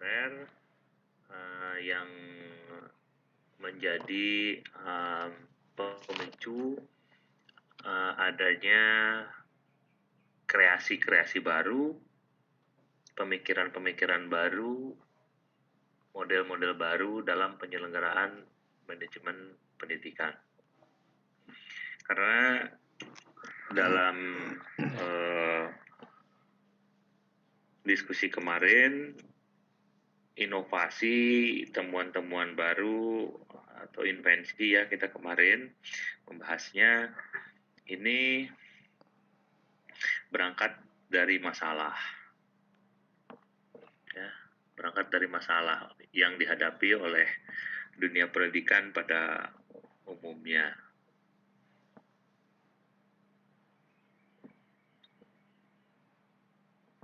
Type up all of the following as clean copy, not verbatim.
kontemporer yang menjadi pemicu adanya kreasi-kreasi baru, pemikiran-pemikiran baru, model-model baru dalam penyelenggaraan manajemen pendidikan. Karena dalam diskusi kemarin, inovasi, temuan-temuan baru atau invensi ya kita kemarin membahasnya ini berangkat dari masalah. Ya, berangkat dari masalah yang dihadapi oleh dunia pendidikan pada umumnya.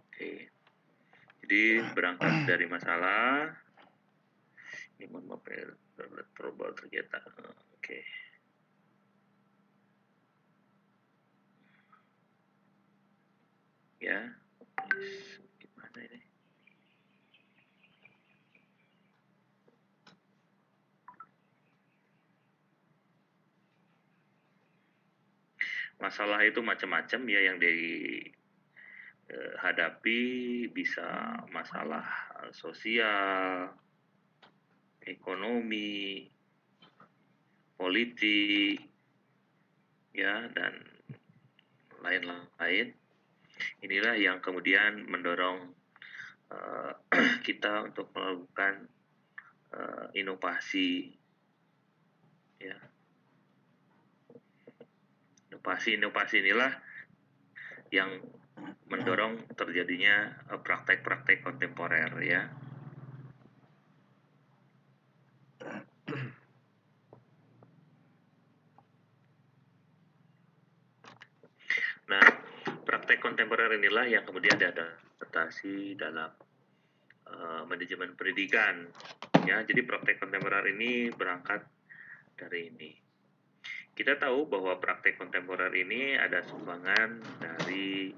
Oke. Jadi berangkat dari masalah. Ini mohon maaf ya, trouble ternyata. Oke. Ya. Gimana ini? Masalah itu macam-macam ya yang dihadapi, bisa masalah sosial, ekonomi, politik, ya, dan lain-lain. Inilah yang kemudian mendorong kita untuk melakukan inovasi, ya. Inovasi inilah yang mendorong terjadinya praktek-praktek kontemporer, ya. Nah, praktek kontemporer inilah yang kemudian diadaptasi dalam manajemen pendidikan, ya. Jadi praktek kontemporer ini berangkat dari ini. Kita tahu bahwa praktek kontemporer ini ada sumbangan dari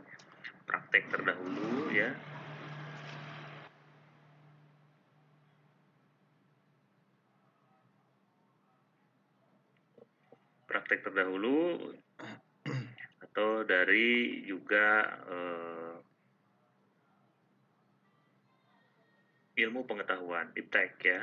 praktek terdahulu, ya. Praktek terdahulu atau dari juga ilmu pengetahuan, iptek, ya.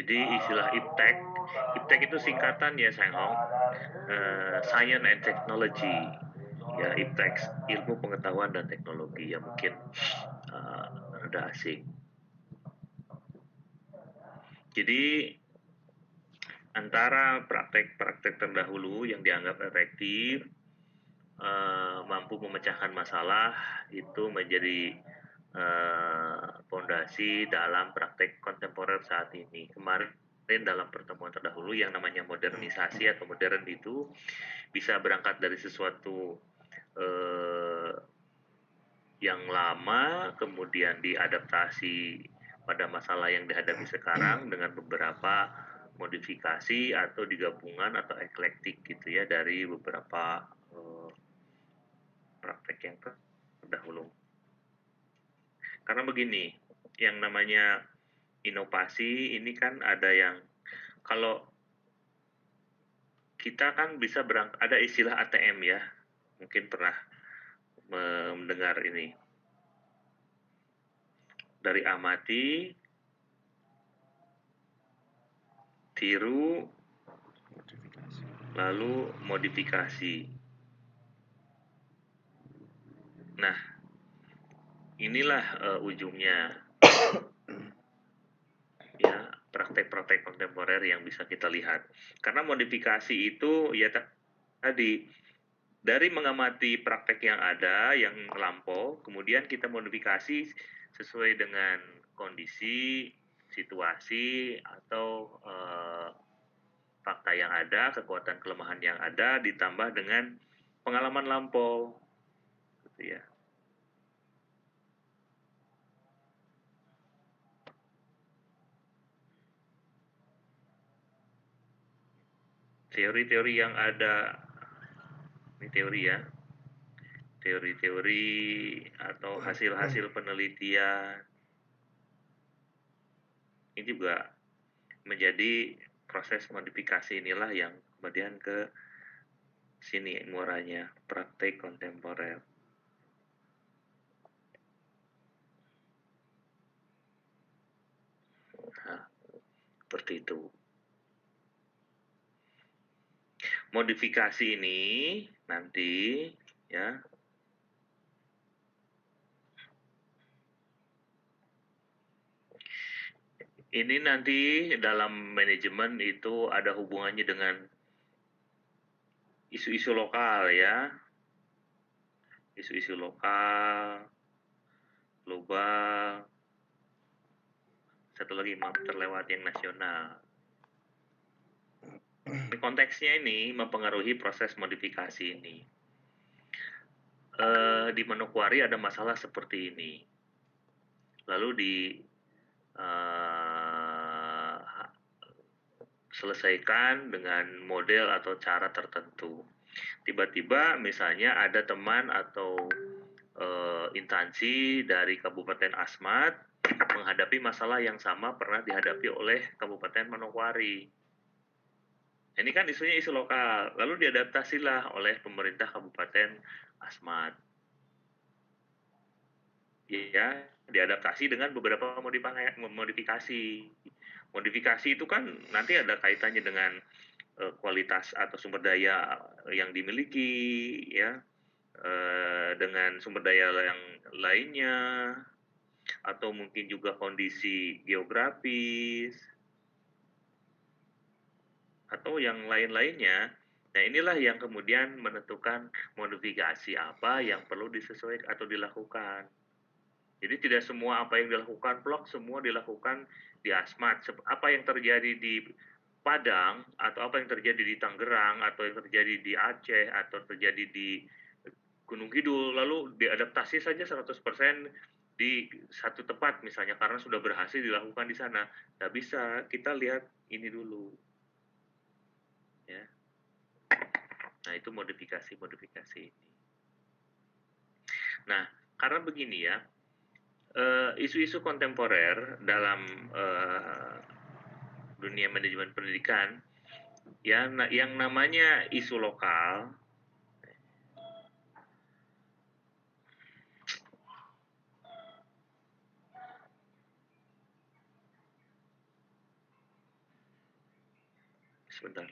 Jadi istilah iptek itu singkatan ya Senghong, Science and Technology, ya. Iptek, ilmu pengetahuan dan teknologi, ya mungkin rada asing. Jadi antara praktek-praktek terdahulu yang dianggap efektif, mampu memecahkan masalah, itu menjadi fondasi dalam praktek kontemporer saat ini. Kemarin dalam pertemuan terdahulu yang namanya modernisasi atau modern itu bisa berangkat dari sesuatu yang lama, kemudian diadaptasi pada masalah yang dihadapi sekarang dengan beberapa modifikasi atau digabungan atau eklektik gitu ya dari beberapa praktek yang terdahulu. Karena begini, yang namanya inovasi ini kan ada yang, kalau kita kan bisa ada istilah ATM ya, mungkin pernah mendengar ini. Dari amati, tiru, lalu modifikasi. Nah, inilah ujungnya ya praktek-praktek kontemporer yang bisa kita lihat. Karena modifikasi itu ya tadi dari mengamati praktek yang ada yang lampau, kemudian kita modifikasi sesuai dengan kondisi, situasi atau fakta yang ada, kekuatan kelemahan yang ada ditambah dengan pengalaman lampau, gitu ya. Teori-teori yang ada, ini teori ya, teori-teori atau hasil-hasil penelitian ini juga menjadi proses modifikasi inilah yang kemudian ke sini muaranya praktek kontemporer. Nah, seperti itu. Modifikasi ini nanti ya ini nanti dalam manajemen itu ada hubungannya dengan isu-isu lokal ya, isu-isu lokal, global, satu lagi maaf terlewat yang nasional. Konteksnya ini mempengaruhi proses modifikasi ini. Di Manokwari ada masalah seperti ini. Lalu selesaikan dengan model atau cara tertentu. Tiba-tiba misalnya ada teman atau instansi dari Kabupaten Asmat menghadapi masalah yang sama pernah dihadapi oleh Kabupaten Manokwari. Ini kan isunya isu lokal, lalu diadaptasilah oleh pemerintah Kabupaten Asmat. Ya, diadaptasi dengan beberapa modifikasi. Modifikasi itu kan nanti ada kaitannya dengan kualitas atau sumber daya yang dimiliki, ya, dengan sumber daya yang lainnya, atau mungkin juga kondisi geografis, atau yang lain-lainnya. Nah, inilah yang kemudian menentukan modifikasi apa yang perlu disesuaikan atau dilakukan. Jadi tidak semua apa yang dilakukan plok semua dilakukan di Asmat. Apa yang terjadi di Padang atau apa yang terjadi di Tangerang atau yang terjadi di Aceh atau terjadi di Gunung Kidul lalu diadaptasi saja 100% di satu tempat misalnya karena sudah berhasil dilakukan di sana. Tidak bisa, kita lihat ini dulu. Ya. Nah, itu modifikasi ini. Nah, karena begini ya, isu-isu kontemporer dalam dunia manajemen pendidikan ya yang namanya isu lokal sebentar.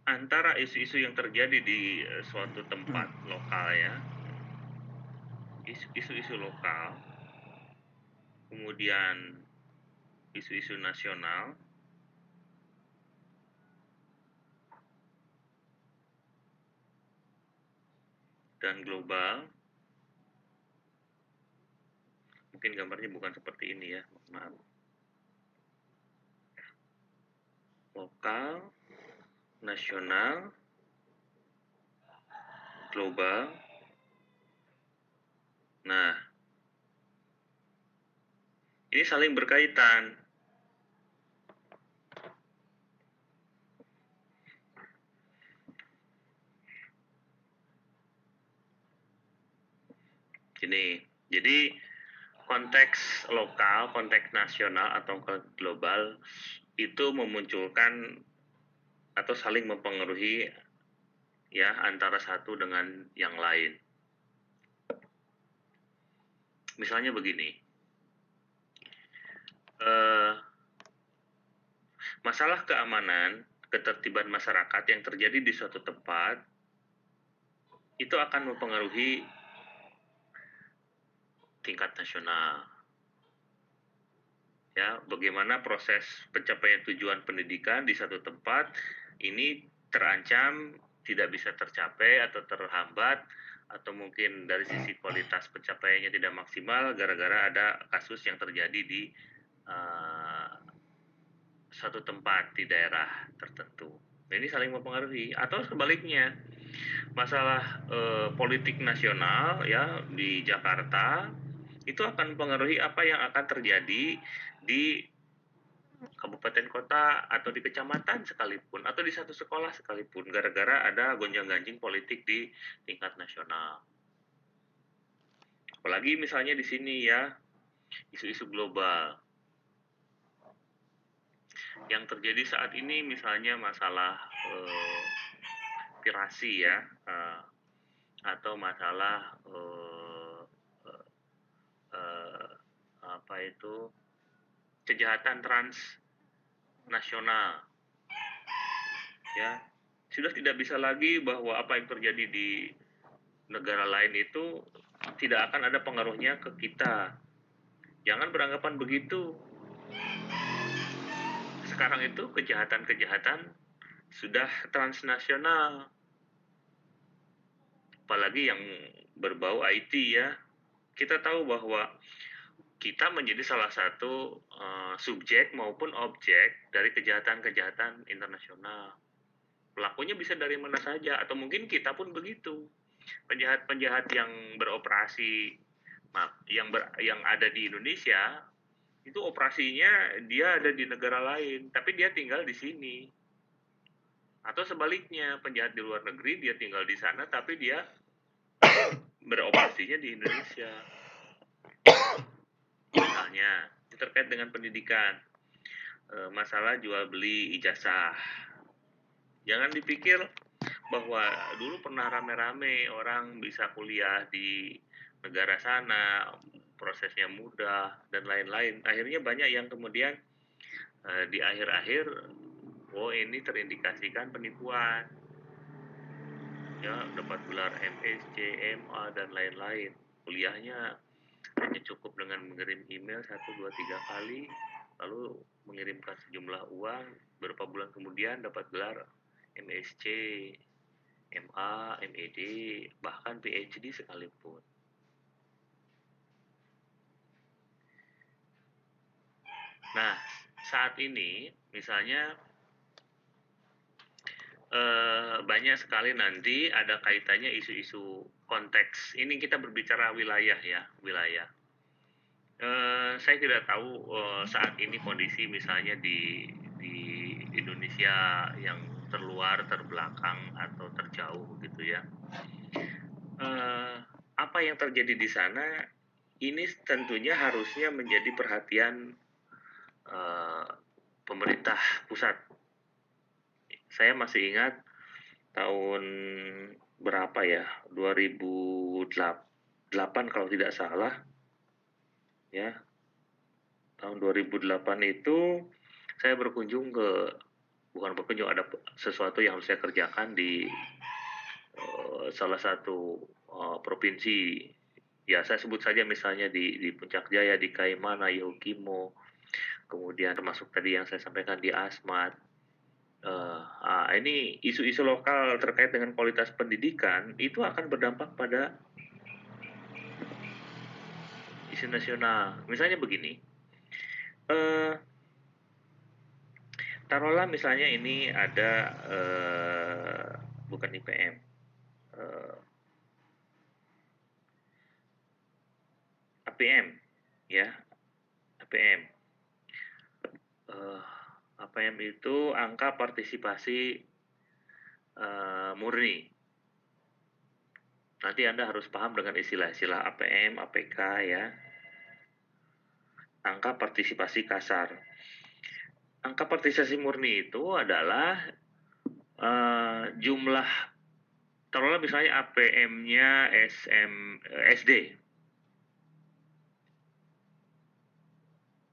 Antara isu-isu yang terjadi di suatu tempat lokal ya, isu-isu lokal, kemudian isu-isu nasional, dan global. Mungkin gambarnya bukan seperti ini ya, maaf. Lokal, nasional, global. Nah, ini saling berkaitan. Gini, jadi konteks lokal, konteks nasional atau global itu memunculkan atau saling mempengaruhi ya antara satu dengan yang lain. Misalnya begini, masalah keamanan, ketertiban masyarakat yang terjadi di suatu tempat itu akan mempengaruhi tingkat nasional. Ya, bagaimana proses pencapaian tujuan pendidikan di satu tempat ini terancam tidak bisa tercapai atau terhambat, atau mungkin dari sisi kualitas pencapaiannya tidak maksimal gara-gara ada kasus yang terjadi di satu tempat di daerah tertentu. Ini saling mempengaruhi. Atau sebaliknya, masalah politik nasional ya di Jakarta itu akan mempengaruhi apa yang akan terjadi di kabupaten kota atau di kecamatan sekalipun, atau di satu sekolah sekalipun, gara-gara ada gonjang-ganjing politik di tingkat nasional. Apalagi misalnya di sini ya, isu-isu global yang terjadi saat ini, misalnya masalah pirasi ya, atau masalah apa itu, kejahatan transnasional ya, sudah tidak bisa lagi bahwa apa yang terjadi di negara lain itu tidak akan ada pengaruhnya ke kita. Jangan beranggapan begitu. Sekarang itu kejahatan-kejahatan sudah transnasional, apalagi yang berbau IT ya. Kita tahu bahwa kita menjadi salah satu subjek maupun objek dari kejahatan-kejahatan internasional. Pelakunya bisa dari mana saja, atau mungkin kita pun begitu. Penjahat-penjahat yang beroperasi, yang ada di Indonesia, itu operasinya dia ada di negara lain, tapi dia tinggal di sini. Atau sebaliknya, penjahat di luar negeri dia tinggal di sana, tapi dia beroperasinya di Indonesia. Misalnya, terkait dengan pendidikan, masalah jual beli ijazah. Jangan dipikir bahwa dulu pernah rame-rame orang bisa kuliah di negara sana, prosesnya mudah dan lain-lain. Akhirnya banyak yang kemudian di akhir-akhir, oh ini terindikasikan penipuan, ya dapat gelar MSc, MA dan lain-lain. Kuliahnya hanya cukup dengan mengirim email 1, 2, 3 kali, lalu mengirimkan sejumlah uang, beberapa bulan kemudian dapat gelar MSc, MA, MED, bahkan PhD sekalipun. Nah, saat ini misalnya banyak sekali nanti ada kaitannya isu-isu konteks. Ini kita berbicara wilayah ya, wilayah. Saya tidak tahu saat ini kondisi misalnya di Indonesia yang terluar, terbelakang atau terjauh gitu ya. Apa yang terjadi di sana ini tentunya harusnya menjadi perhatian pemerintah pusat. Saya masih ingat tahun berapa ya, 2008 kalau tidak salah ya, tahun 2008 itu saya berkunjung ada sesuatu yang harus saya kerjakan di salah satu provinsi ya, saya sebut saja misalnya di Puncak Jaya, di Kaimana, Yahukimo, kemudian termasuk tadi yang saya sampaikan di Asmat. Ini isu-isu lokal terkait dengan kualitas pendidikan itu akan berdampak pada isu nasional. Misalnya begini, taruhlah misalnya ini ada bukan IPM, APM ya, APM. APM itu angka partisipasi murni. Nanti Anda harus paham dengan istilah-istilah APM, APK ya. Angka partisipasi kasar. Angka partisipasi murni itu adalah jumlah taruhlah misalnya APM-nya SD.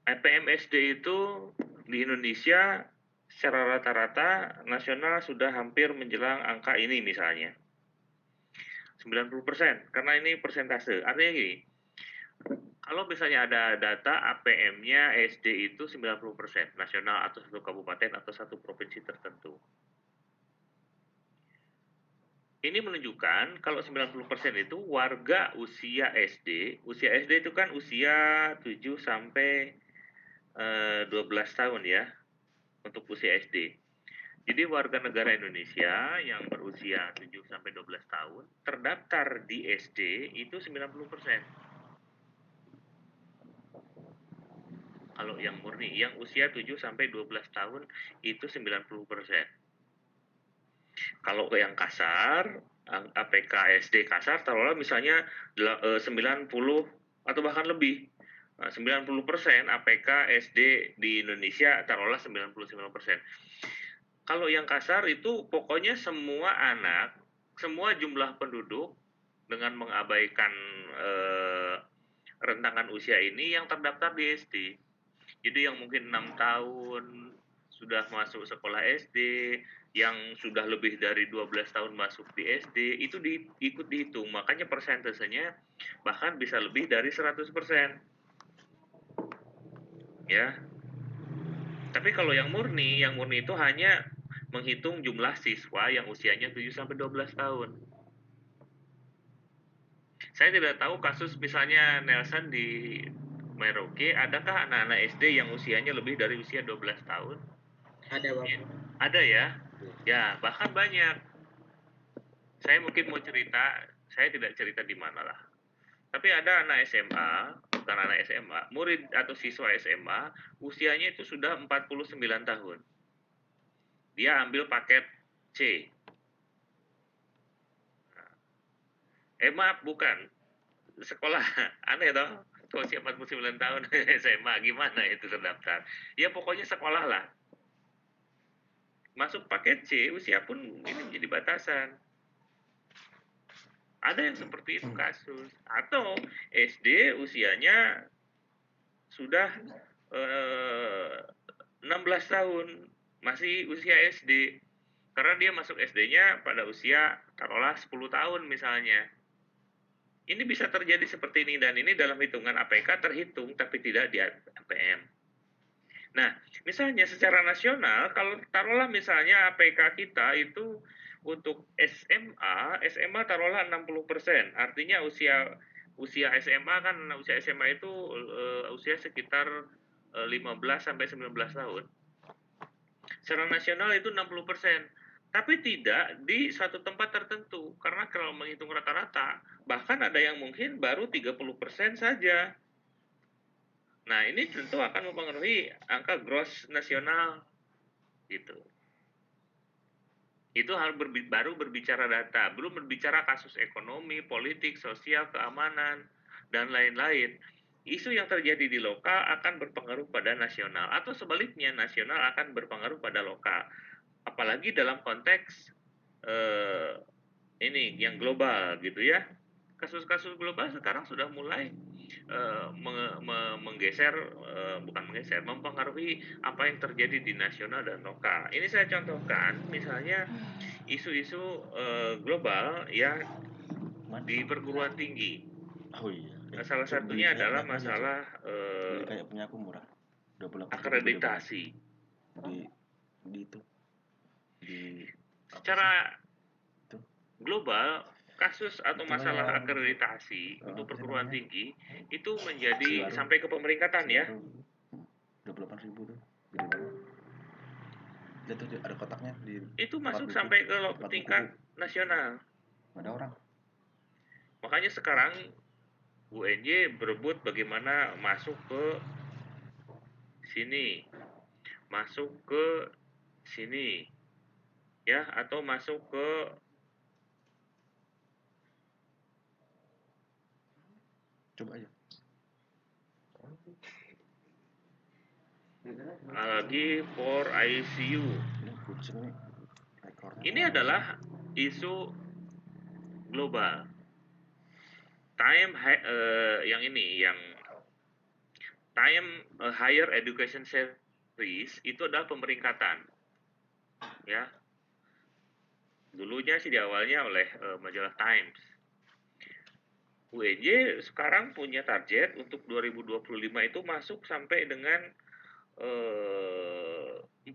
APM SD itu di Indonesia secara rata-rata nasional sudah hampir menjelang angka ini misalnya. 90%, karena ini persentase. Artinya gini, kalau misalnya ada data APM-nya SD itu 90% nasional atau satu kabupaten atau satu provinsi tertentu. Ini menunjukkan kalau 90% itu warga usia SD itu kan usia 7 sampai 12 tahun ya, untuk usia SD. Jadi warga negara Indonesia yang berusia 7 sampai 12 tahun terdaftar di SD itu 90%. Kalau yang murni, yang usia 7 sampai 12 tahun itu 90%. Kalau yang kasar, APK SD kasar taruhlah misalnya 90 atau bahkan lebih. 90% APK SD di Indonesia taruhlah 99%. Kalau yang kasar itu pokoknya semua anak, semua jumlah penduduk dengan mengabaikan rentangan usia ini yang terdaftar di SD. Jadi yang mungkin 6 tahun sudah masuk sekolah SD, yang sudah lebih dari 12 tahun masuk di SD, itu ikut dihitung. Makanya persentasenya bahkan bisa lebih dari 100%. Ya. Tapi kalau yang murni itu hanya menghitung jumlah siswa yang usianya 7 sampai 12 tahun. Saya tidak tahu kasus misalnya Nelson di Merauke, adakah anak-anak SD yang usianya lebih dari usia 12 tahun? Ada, Bapak. Ya, ada ya? Ya, bahkan banyak. Saya mungkin mau cerita, saya tidak cerita di mana lah. Tapi ada anak SMA, bukan anak SMA, murid atau siswa SMA, usianya itu sudah 49 tahun. Dia ambil paket C. Maaf, bukan. Sekolah, aneh toh? Kok usia 49 tahun SMA, gimana itu terdaftar? Ya pokoknya sekolah lah. Masuk paket C, usia pun ini menjadi batasan. Ada yang seperti itu kasus. Atau SD usianya sudah 16 tahun, masih usia SD. Karena dia masuk SD-nya pada usia taruhlah 10 tahun misalnya. Ini bisa terjadi seperti ini, dan ini dalam hitungan APK terhitung tapi tidak di APM. Nah, misalnya secara nasional, kalau taruhlah misalnya APK kita itu untuk SMA taruhlah 60%. Artinya usia SMA kan, usia SMA itu usia sekitar 15 sampai 19 tahun. Secara nasional itu 60%. Tapi tidak di suatu tempat tertentu. Karena kalau menghitung rata-rata, bahkan ada yang mungkin baru 30% saja. Nah, ini tentu akan mempengaruhi angka gross nasional gitu. Itu baru berbicara data, belum berbicara kasus ekonomi, politik, sosial, keamanan, dan lain-lain. Isu yang terjadi di lokal akan berpengaruh pada nasional, atau sebaliknya nasional akan berpengaruh pada lokal. Apalagi dalam konteks ini yang global gitu ya. Kasus-kasus global sekarang sudah mulai mempengaruhi apa yang terjadi di nasional dan lokal. Ini saya contohkan misalnya isu-isu global ya di perguruan tinggi. Oh iya. Salah satunya adalah masalah kayak punya aku murah. 28.000 akreditasi. Di itu. Secara global, kasus atau masalah akreditasi untuk perguruan tinggi itu menjadi sampai ke pemeringkatan ya. 28.000 tuh, gede banget. Lihat tuh ada kotaknya di. Itu masuk sampai ke tingkat nasional. Ada orang. Makanya sekarang UNJ berebut bagaimana masuk ke sini, masuk ke sini, ya, atau masuk ke coba aja. lagi for ICU. Ini adalah isu global. Yang ini, yang Time Higher Education Series itu adalah pemeringkatan, ya. Dulunya sih di awalnya oleh majalah Times. UNJ sekarang punya target untuk 2025 itu masuk sampai dengan 400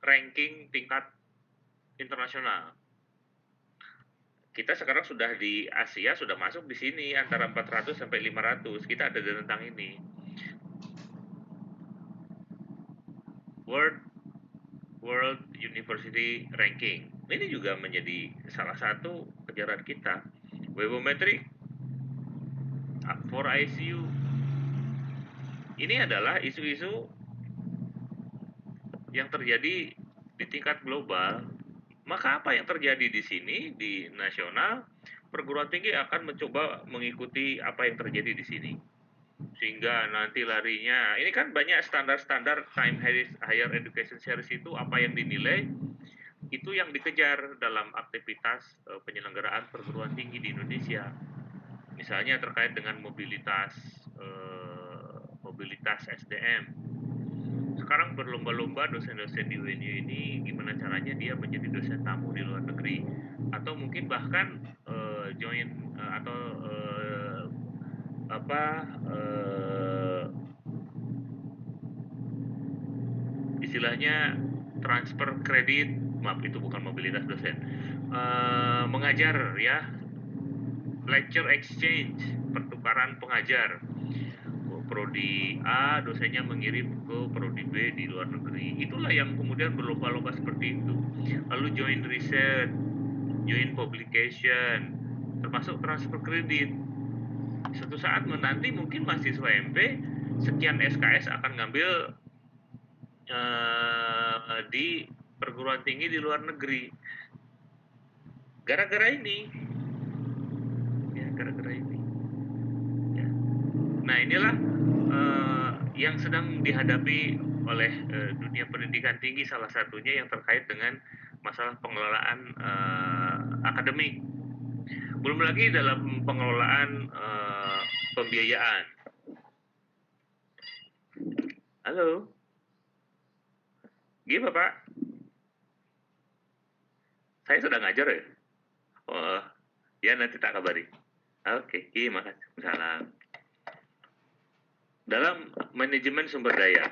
ranking tingkat internasional. Kita sekarang sudah di Asia, sudah masuk di sini antara 400 sampai 500. Kita ada di rentang ini. World University Ranking. Ini juga menjadi salah satu kejaran kita. Webometric for ICU. Ini adalah isu-isu yang terjadi di tingkat global. Maka apa yang terjadi di sini di nasional, perguruan tinggi akan mencoba mengikuti apa yang terjadi di sini. Sehingga nanti larinya, ini kan banyak standar-standar Time Higher Education Series itu apa yang dinilai, itu yang dikejar dalam aktivitas penyelenggaraan perguruan tinggi di Indonesia. Misalnya terkait dengan mobilitas SDM. Sekarang berlomba-lomba dosen-dosen di UNY ini gimana caranya dia menjadi dosen tamu di luar negeri, atau mungkin bahkan join atau istilahnya transfer kredit, maaf itu bukan mobilitas dosen, mengajar ya, lecture exchange, pertukaran pengajar. Prodi A dosennya mengirim ke prodi B di luar negeri. Itulah yang kemudian berlomba-lomba seperti itu. Lalu joint research, joint publication, termasuk transfer kredit. Suatu saat nanti mungkin mahasiswa MP sekian SKS akan ngambil di perguruan tinggi di luar negeri. Gara-gara ini. Ya, gara-gara ini. Ya. Nah, inilah yang sedang dihadapi oleh dunia pendidikan tinggi, salah satunya yang terkait dengan masalah pengelolaan akademik. Belum lagi dalam pengelolaan pembiayaan. Halo, gimana Pak? Saya sudah ngajar ya? Oh, ya nanti tak kabari. Oke, terima kasih. Salam. Dalam manajemen sumber daya.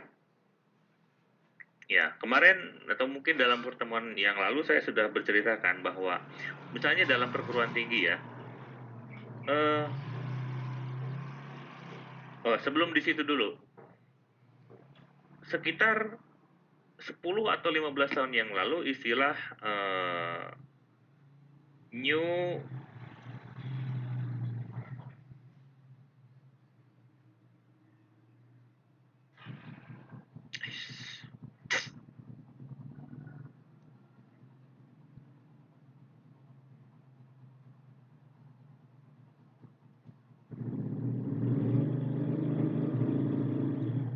Ya, kemarin atau mungkin dalam pertemuan yang lalu saya sudah berceritakan bahwa misalnya dalam perguruan tinggi ya, sebelum di situ dulu, sekitar 10 atau 15 tahun yang lalu istilah new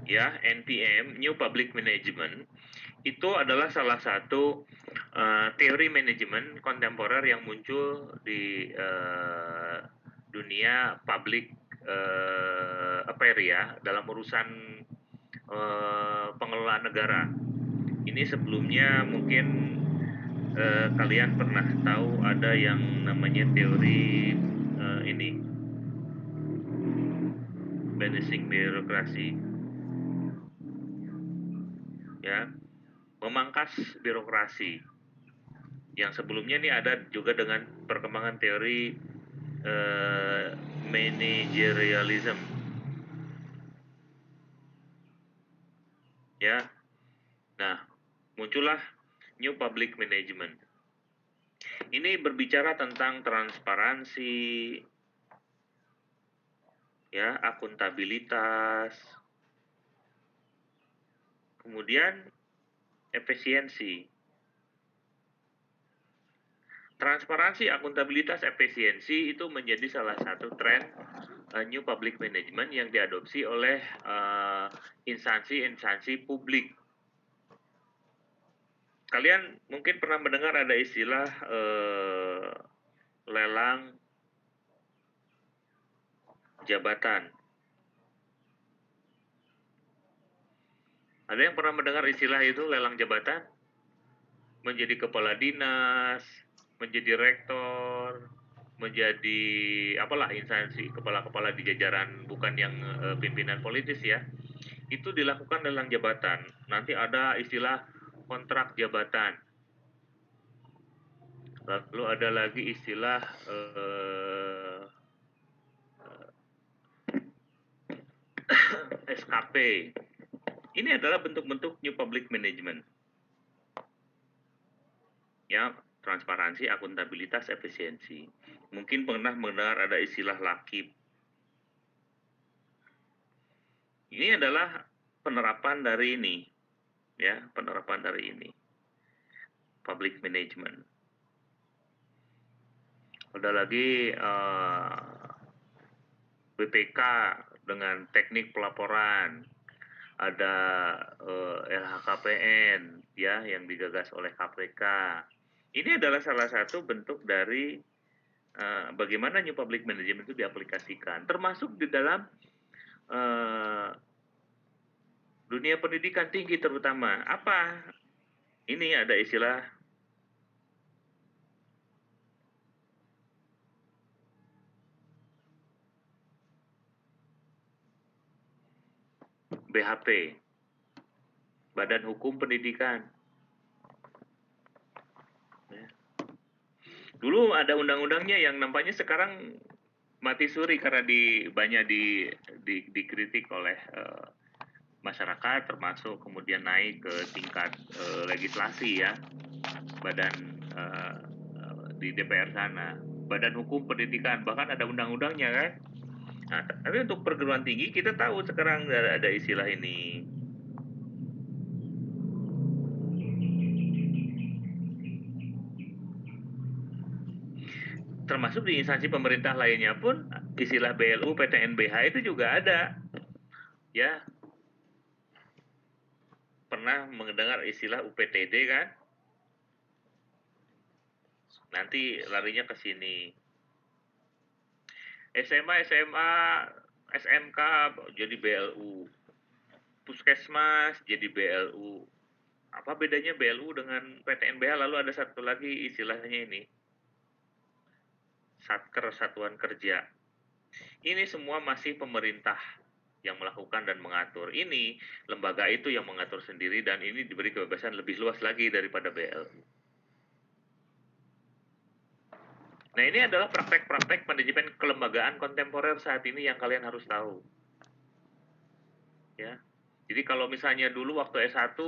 ya NPM, New Public Management, itu adalah salah satu teori manajemen kontemporer yang muncul di dunia public affair ya, dalam urusan pengelolaan negara. Ini sebelumnya mungkin kalian pernah tahu ada yang namanya teori ini banishing birokrasi, ya, memangkas birokrasi. Yang sebelumnya ini ada juga dengan perkembangan teori managerialism, ya. Nah, muncullah New Public Management. Ini berbicara tentang transparansi, ya, akuntabilitas, kemudian efisiensi. Transparansi, akuntabilitas, efisiensi itu menjadi salah satu tren New Public Management yang diadopsi oleh instansi-instansi publik. Kalian mungkin pernah mendengar ada istilah lelang jabatan. Ada yang pernah mendengar istilah itu lelang jabatan? Menjadi kepala dinas, menjadi rektor, menjadi apalah instansi kepala-kepala di jajaran bukan yang pimpinan politis ya. Itu dilakukan lelang jabatan. Nanti ada istilah kontrak jabatan. Lalu ada lagi istilah SKP. Ini adalah bentuk-bentuk New Public Management. Ya, transparansi, akuntabilitas, efisiensi. Mungkin pernah mendengar ada istilah LAKIP. Ini adalah penerapan dari ini, ya, penerapan dari ini. Public Management. Ada lagi BPK dengan teknik pelaporan. Ada LHKPN ya yang digagas oleh KPK. Ini adalah salah satu bentuk dari bagaimana New Public Management itu diaplikasikan, termasuk di dalam dunia pendidikan tinggi terutama. Apa? Ini ada istilah BHP, Badan Hukum Pendidikan. Dulu ada undang-undangnya yang nampaknya sekarang mati suri karena banyak dikritik oleh masyarakat, termasuk kemudian naik ke tingkat legislasi ya, badan di DPR sana, Badan Hukum Pendidikan, bahkan ada undang-undangnya kan. Nah, tapi untuk perguruan tinggi kita tahu sekarang ada istilah ini. Termasuk di instansi pemerintah lainnya pun istilah BLU, PTNBH itu juga ada. Ya. Pernah mendengar istilah UPTD kan? Nanti larinya ke sini. SMA, SMK jadi BLU. Puskesmas jadi BLU. Apa bedanya BLU dengan PTNBH? Lalu ada satu lagi istilahnya ini. Satker, Satuan Kerja. Ini semua masih pemerintah yang melakukan dan mengatur. Ini lembaga itu yang mengatur sendiri dan ini diberi kebebasan lebih luas lagi daripada BLU. Nah, ini adalah praktek-praktek manajemen kelembagaan kontemporer saat ini yang kalian harus tahu. Ya. Jadi kalau misalnya dulu waktu S1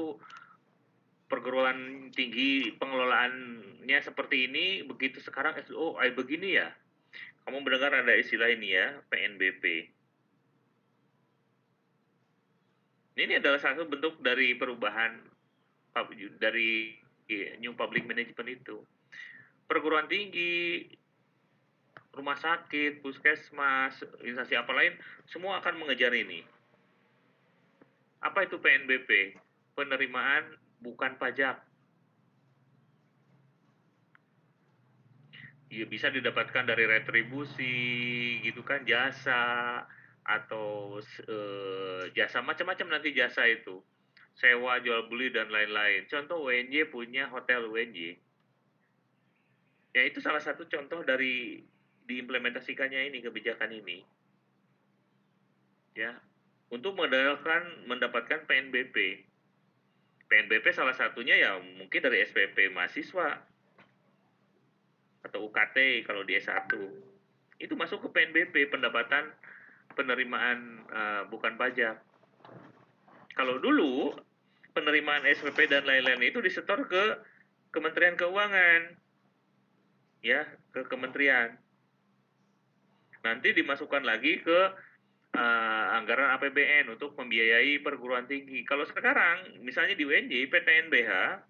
perguruan tinggi pengelolaannya seperti ini, begitu sekarang S2 begini ya. Kamu mendengar ada istilah ini ya, PNBP. Ini adalah satu bentuk dari perubahan dari New Public Management itu. Perguruan tinggi, rumah sakit, puskesmas, instansi apa lain, semua akan mengejar ini. Apa itu PNBP? Penerimaan bukan pajak. Ya, bisa didapatkan dari retribusi, gitu kan, jasa, atau jasa macam-macam nanti jasa itu. Sewa, jual beli, dan lain-lain. Contoh UNJ punya hotel UNJ. Ya, itu salah satu contoh dari diimplementasikannya ini, kebijakan ini. Ya, untuk mendapatkan PNBP. PNBP salah satunya ya mungkin dari SPP mahasiswa atau UKT kalau di S1. Itu masuk ke PNBP, pendapatan penerimaan bukan pajak. Kalau dulu penerimaan SPP dan lain-lain itu disetor ke Kementerian Keuangan. Ya, ke kementerian. Nanti dimasukkan lagi ke anggaran APBN untuk membiayai perguruan tinggi. Kalau sekarang, misalnya di UNJ, PTNBH,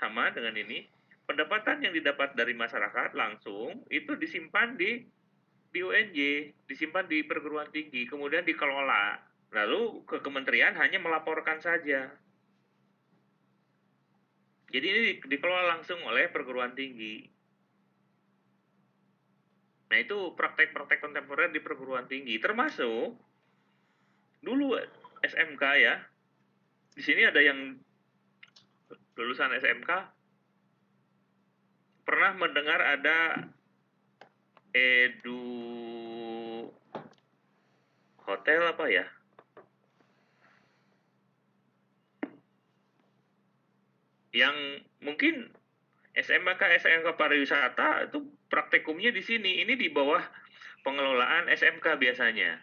sama dengan ini, pendapatan yang didapat dari masyarakat langsung itu disimpan di UNJ, disimpan di perguruan tinggi, kemudian dikelola. Lalu ke kementerian hanya melaporkan saja. Jadi ini dikelola langsung oleh perguruan tinggi. Nah, itu praktek-praktek kontemporer di perguruan tinggi, termasuk dulu SMK ya. Di sini ada yang lulusan SMK pernah mendengar ada edu hotel apa ya? Yang mungkin SMK pariwisata itu praktikumnya di sini. Ini di bawah pengelolaan SMK biasanya.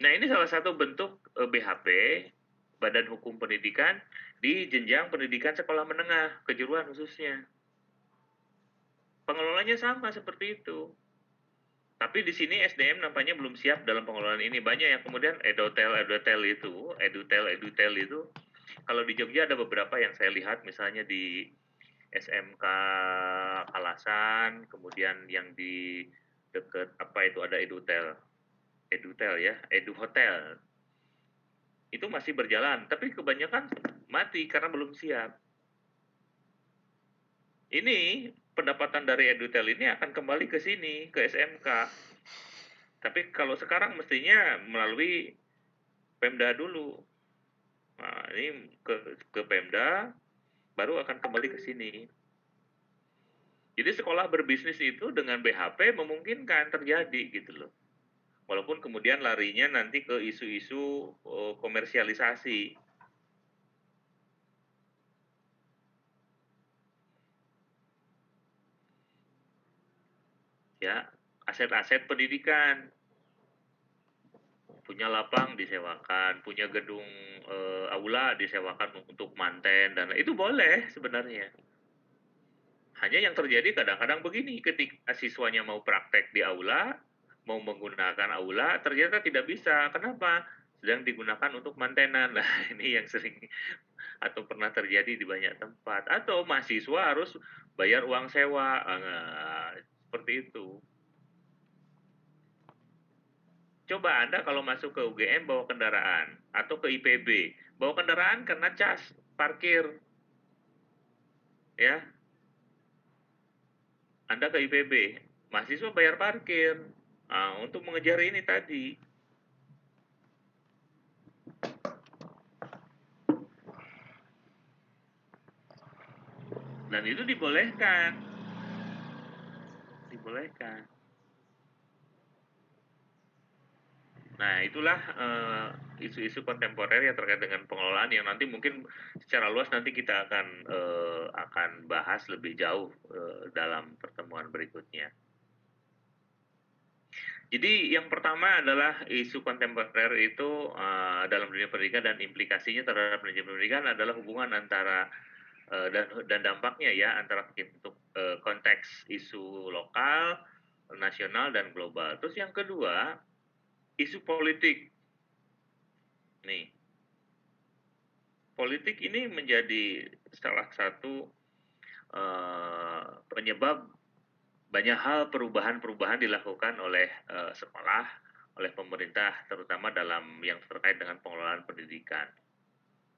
Nah, ini salah satu bentuk BHP, Badan Hukum Pendidikan, di jenjang pendidikan sekolah menengah, kejuruan khususnya. Pengelolanya sama seperti itu. Tapi di sini SDM nampaknya belum siap dalam pengelolaan ini. Banyak yang kemudian edutel itu. Kalau di Jogja ada beberapa yang saya lihat, misalnya di SMK Kalasan, kemudian yang di dekat apa itu ada edutel ya, edu hotel. Itu masih berjalan, tapi kebanyakan mati karena belum siap. Ini pendapatan dari edutel ini akan kembali ke sini, ke SMK. Tapi kalau sekarang mestinya melalui Pemda dulu. Nah, ini ke Pemda, baru akan kembali ke sini. Jadi sekolah berbisnis itu dengan BHP memungkinkan terjadi gitu loh. Walaupun kemudian larinya nanti ke isu-isu komersialisasi. Ya, aset-aset pendidikan. Punya lapang disewakan, punya gedung aula disewakan untuk manten dan itu boleh sebenarnya. Hanya yang terjadi kadang-kadang begini, ketika siswanya mau praktek di aula, mau menggunakan aula, ternyata tidak bisa. Kenapa? Sedang digunakan untuk mantenan. Nah, ini yang sering atau pernah terjadi di banyak tempat. Atau mahasiswa harus bayar uang sewa. Seperti itu. Coba Anda kalau masuk ke UGM bawa kendaraan atau ke IPB, bawa kendaraan kena cas parkir, ya. Anda ke IPB, mahasiswa bayar parkir. Nah, untuk mengejar ini tadi. Dan itu dibolehkan. Dibolehkan. Nah, itulah isu-isu kontemporer yang terkait dengan pengelolaan yang nanti mungkin secara luas nanti kita akan bahas lebih jauh dalam pertemuan berikutnya. Jadi yang pertama adalah isu kontemporer itu dalam dunia pendidikan dan implikasinya terhadap manajemen pendidikan adalah hubungan antara dan dampaknya ya antara untuk konteks isu lokal, nasional dan global. Terus yang kedua, isu politik. Nih, politik ini menjadi salah satu penyebab banyak hal perubahan-perubahan dilakukan oleh sekolah, oleh pemerintah, terutama dalam yang terkait dengan pengelolaan pendidikan.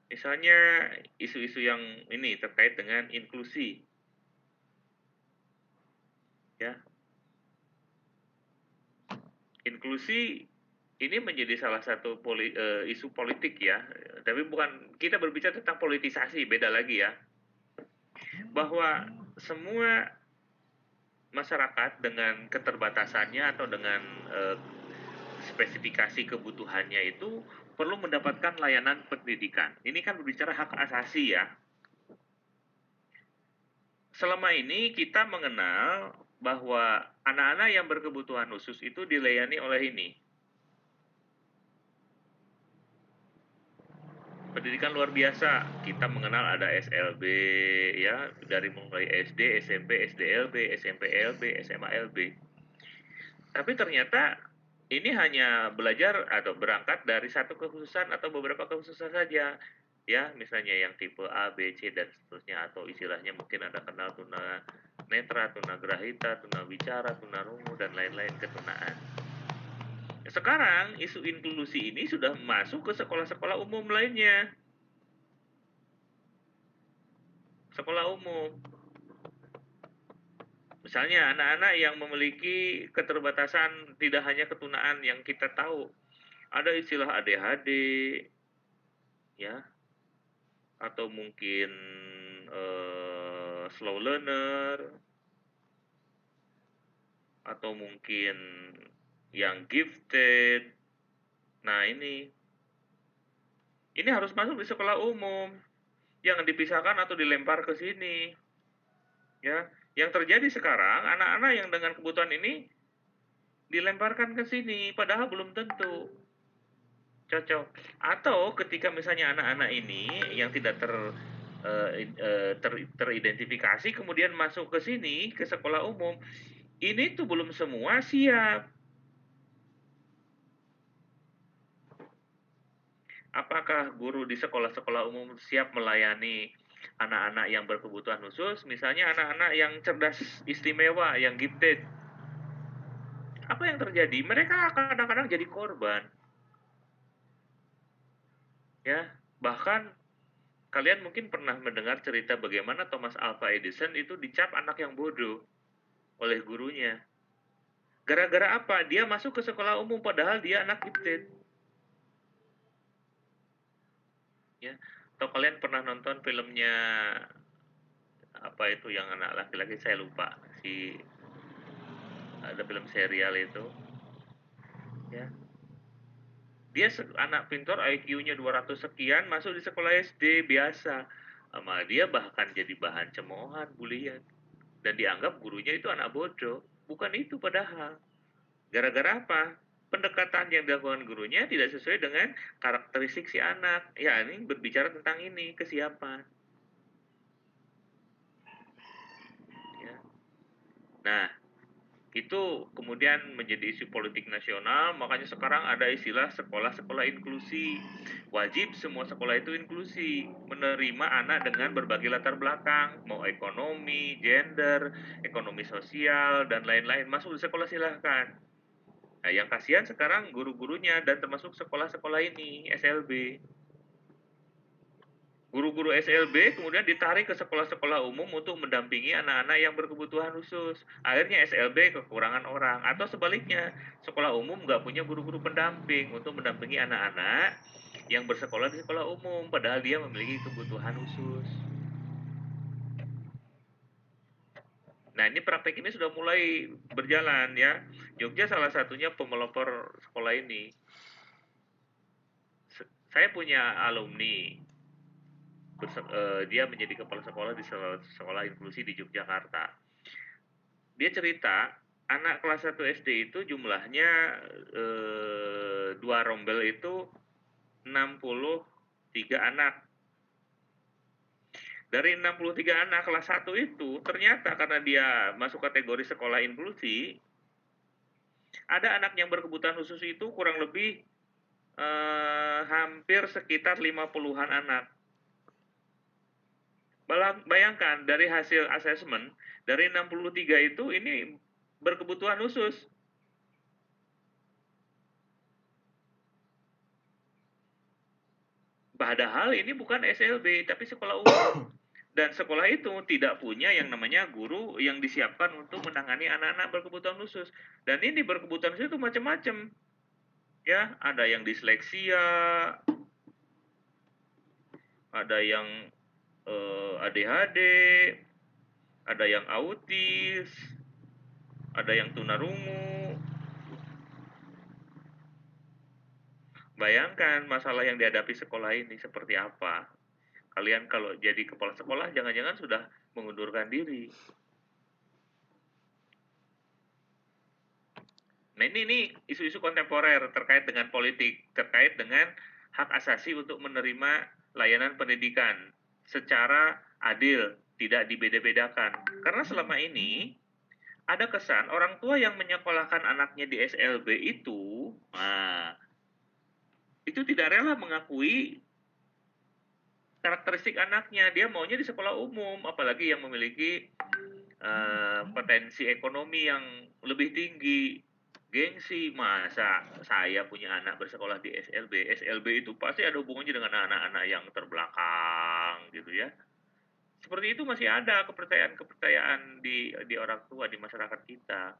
Misalnya isu-isu yang ini terkait dengan inklusi, ya. Inklusi ini menjadi salah satu isu politik ya, tapi bukan kita berbicara tentang politisasi, beda lagi ya. Bahwa semua masyarakat dengan keterbatasannya atau dengan spesifikasi kebutuhannya itu perlu mendapatkan layanan pendidikan. Ini kan berbicara hak asasi ya. Selama ini kita mengenal bahwa anak-anak yang berkebutuhan khusus itu dilayani oleh ini. Pendidikan luar biasa. Kita mengenal ada SLB ya, dari mulai SD, SMP, SDLB, SMP LB, SMA LB. Tapi ternyata ini hanya belajar atau berangkat dari satu kekhususan atau beberapa kekhususan saja. Ya, misalnya yang tipe A, B, C, dan seterusnya. Atau istilahnya mungkin ada kenal tuna netra, tuna grahita, tuna bicara, tuna rungu, dan lain-lain ketunaan. Sekarang isu inklusi ini sudah masuk ke sekolah-sekolah umum lainnya. sekolah umum. Misalnya anak-anak yang memiliki keterbatasan tidak hanya ketunaan yang kita tahu, ada istilah ADHD, ya, atau mungkin slow learner, atau mungkin yang gifted. Nah ini harus masuk di sekolah umum, jangan dipisahkan atau dilempar ke sini. Ya, yang terjadi sekarang anak-anak yang dengan kebutuhan ini dilemparkan ke sini, padahal belum tentu cocok. Atau ketika misalnya anak-anak ini yang tidak teridentifikasi kemudian masuk ke sini ke sekolah umum, ini tuh belum semua siap. Apakah guru di sekolah-sekolah umum siap melayani anak-anak yang berkebutuhan khusus, misalnya anak-anak yang cerdas istimewa, yang gifted? Apa yang terjadi? Mereka kadang-kadang jadi korban. Ya, bahkan kalian mungkin pernah mendengar cerita bagaimana Thomas Alva Edison itu dicap anak yang bodoh oleh gurunya. Gara-gara apa? Dia masuk ke sekolah umum padahal dia anak gifted. Ya, atau kalian pernah nonton filmnya apa itu yang anak laki-laki, saya lupa, ada film serial itu, ya, dia anak pintar IQ-nya 200 sekian masuk di sekolah SD biasa, sama dia bahkan jadi bahan cemoohan, bulian, dan dianggap gurunya itu anak bodoh. Bukan itu padahal. Gara-gara apa? Pendekatan yang dilakukan gurunya tidak sesuai dengan karakteristik si anak. Ya, ini berbicara tentang ini, kesiapan. Ya. Nah, itu kemudian menjadi isu politik nasional, makanya sekarang ada istilah sekolah-sekolah inklusi. Wajib semua sekolah itu inklusi, menerima anak dengan berbagai latar belakang, mau ekonomi, gender, ekonomi sosial, dan lain-lain. Masuk di sekolah silahkan. Nah, yang kasihan sekarang guru-gurunya dan termasuk sekolah-sekolah ini, SLB. Guru-guru SLB kemudian ditarik ke sekolah-sekolah umum untuk mendampingi anak-anak yang berkebutuhan khusus. Akhirnya SLB kekurangan orang. Atau sebaliknya, sekolah umum nggak punya guru-guru pendamping untuk mendampingi anak-anak yang bersekolah di sekolah umum, padahal dia memiliki kebutuhan khusus. Nah, ini praktek ini sudah mulai berjalan ya. Jogja salah satunya pemelopor sekolah ini. Saya punya alumni, dia menjadi kepala sekolah di sekolah inklusi di Yogyakarta. Dia cerita anak kelas 1 SD itu jumlahnya 2 rombel itu 63 anak. Dari 63 anak kelas 1 itu ternyata karena dia masuk kategori sekolah inklusi, ada anak yang berkebutuhan khusus itu kurang lebih hampir sekitar 50-an anak. Bayangkan dari hasil asesmen, dari 63 itu ini berkebutuhan khusus. Padahal ini bukan SLB, tapi sekolah umum. Dan sekolah itu tidak punya yang namanya guru yang disiapkan untuk menangani anak-anak berkebutuhan khusus. Dan ini berkebutuhan khusus itu macam-macam. Ya, ada yang disleksia, ada yang ADHD, ada yang autis, ada yang tunarungu. Bayangkan masalah yang dihadapi sekolah ini seperti apa. Kalian kalau jadi kepala sekolah jangan-jangan sudah mengundurkan diri. Nah ini isu-isu kontemporer terkait dengan politik, terkait dengan hak asasi untuk menerima layanan pendidikan secara adil, tidak dibeda-bedakan. Karena selama ini ada kesan orang tua yang menyekolahkan anaknya di SLB itu tidak rela mengakui karakteristik anaknya. Dia maunya di sekolah umum, apalagi yang memiliki potensi ekonomi yang lebih tinggi. Gengsi, masa saya punya anak bersekolah di SLB. SLB itu pasti ada hubungannya dengan anak-anak yang terbelakang gitu ya. Seperti itu masih ada kepercayaan-kepercayaan di orang tua, di masyarakat kita.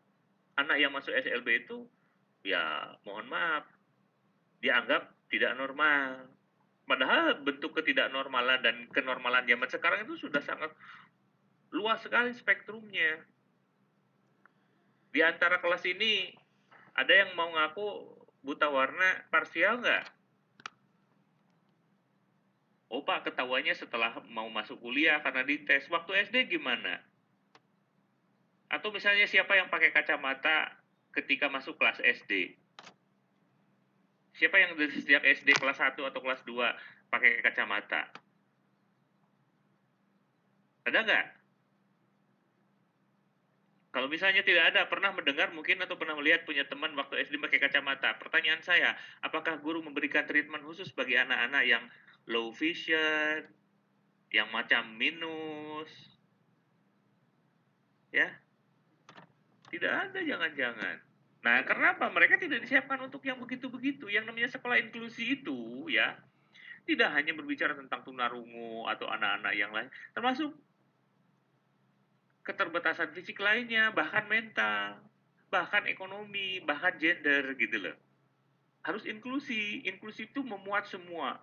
Anak yang masuk SLB itu, ya mohon maaf, dianggap tidak normal. Padahal bentuk ketidaknormalan dan kenormalan zaman sekarang itu sudah sangat luas sekali spektrumnya. Di antara kelas ini, ada yang mau ngaku buta warna parsial nggak? Oh Pak, ketahuannya setelah mau masuk kuliah karena dites. Waktu SD gimana? Atau misalnya siapa yang pakai kacamata ketika masuk kelas SD? Siapa yang dari sejak SD kelas 1 atau kelas 2 pakai kacamata? Ada nggak? Kalau misalnya tidak ada, pernah mendengar mungkin atau pernah melihat punya teman waktu SD pakai kacamata. Pertanyaan saya, apakah guru memberikan treatment khusus bagi anak-anak yang low vision, yang macam minus? Ya, tidak ada jangan-jangan. Nah, kenapa? Mereka tidak disiapkan untuk yang begitu-begitu. Yang namanya sekolah inklusi itu, ya, tidak hanya berbicara tentang tunarungu atau anak-anak yang lain, termasuk keterbatasan fisik lainnya, bahkan mental, bahkan ekonomi, bahkan gender gitu loh. Harus inklusi. Inklusi itu memuat semua.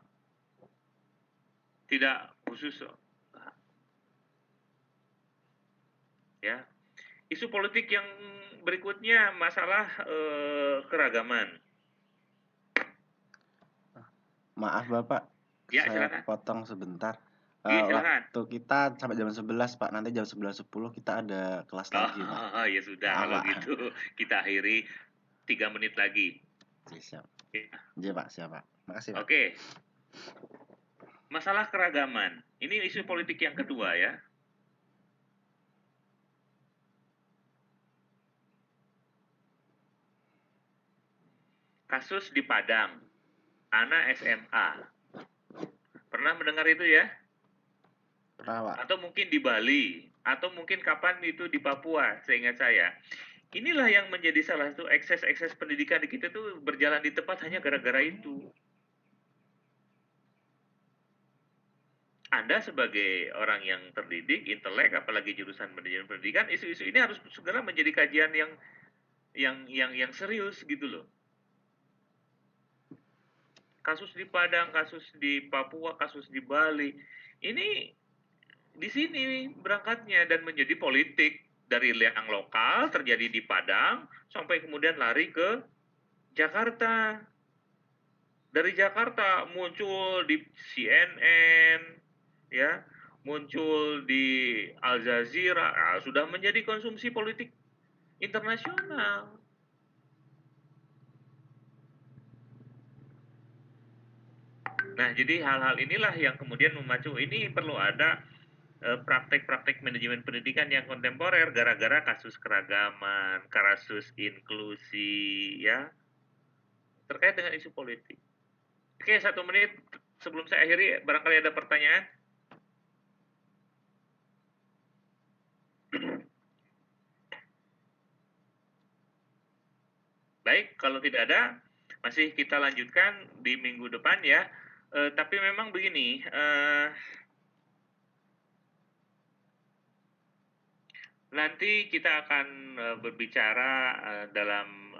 Tidak khusus ya. Isu politik yang berikutnya masalah keragaman. Maaf Bapak, Ya, saya silakan. potong sebentar. Iya, silakan. Waktu kita sampai jam 11 Pak, nanti jam 11.10 kita ada kelas lagi Pak. Oh, ya sudah Maaf kalau Pak. gitu kita akhiri 3 menit lagi. Siap. Ya. Iya Pak, siap Pak. Makasih Pak. Oke. Masalah keragaman. Ini isu politik yang kedua ya. Kasus di Padang, anak SMA. Pernah mendengar itu ya? Pernah Pak. Atau mungkin di Bali, atau mungkin kapan itu di Papua, seingat saya. Inilah yang menjadi salah satu ekses pendidikan di kita tuh berjalan di tempat hanya gara-gara itu. Anda sebagai orang yang terdidik, intelek, apalagi jurusan manajemen pendidikan, isu-isu ini harus segera menjadi kajian yang serius gitu loh. Kasus di Padang, kasus di Papua, kasus di Bali, ini di sini berangkatnya dan menjadi politik dari yang lokal terjadi di Padang sampai kemudian lari ke Jakarta. Dari Jakarta muncul di CNN, ya, muncul di Al Jazeera, sudah menjadi konsumsi politik internasional. Nah, jadi hal-hal inilah yang kemudian memacu ini perlu ada praktek-praktek manajemen pendidikan yang kontemporer gara-gara kasus keragaman, kasus inklusi, ya, terkait dengan isu politik. Oke, 1 menit sebelum saya akhiri, barangkali ada pertanyaan? Baik, kalau tidak ada, masih kita lanjutkan di minggu depan ya. Tapi memang begini, nanti kita akan berbicara dalam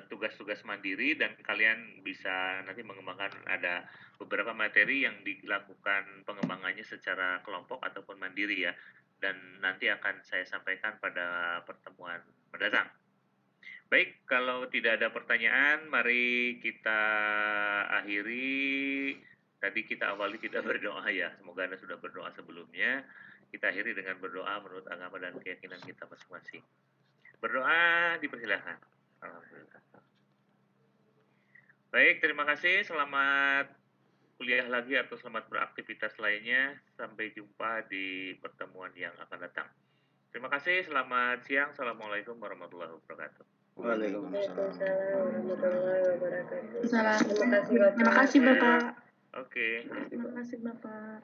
tugas-tugas mandiri dan kalian bisa nanti mengembangkan ada beberapa materi yang dilakukan pengembangannya secara kelompok ataupun mandiri ya. Dan nanti akan saya sampaikan pada pertemuan mendatang. Baik, kalau tidak ada pertanyaan, mari kita akhiri. Tadi kita awali tidak berdoa ya, semoga Anda sudah berdoa sebelumnya. Kita akhiri dengan berdoa menurut agama dan keyakinan kita masing-masing. Berdoa dipersilahkan. Alhamdulillah. Baik, terima kasih. Selamat kuliah lagi atau selamat beraktivitas lainnya. Sampai jumpa di pertemuan yang akan datang. Terima kasih, selamat siang. Assalamualaikum warahmatullahi wabarakatuh. Waalaikumsalam warahmatullahi wabarakatuh. Salam. Terima kasih Bapak. Terima kasih Bapak. Oke. Terima kasih Bapak.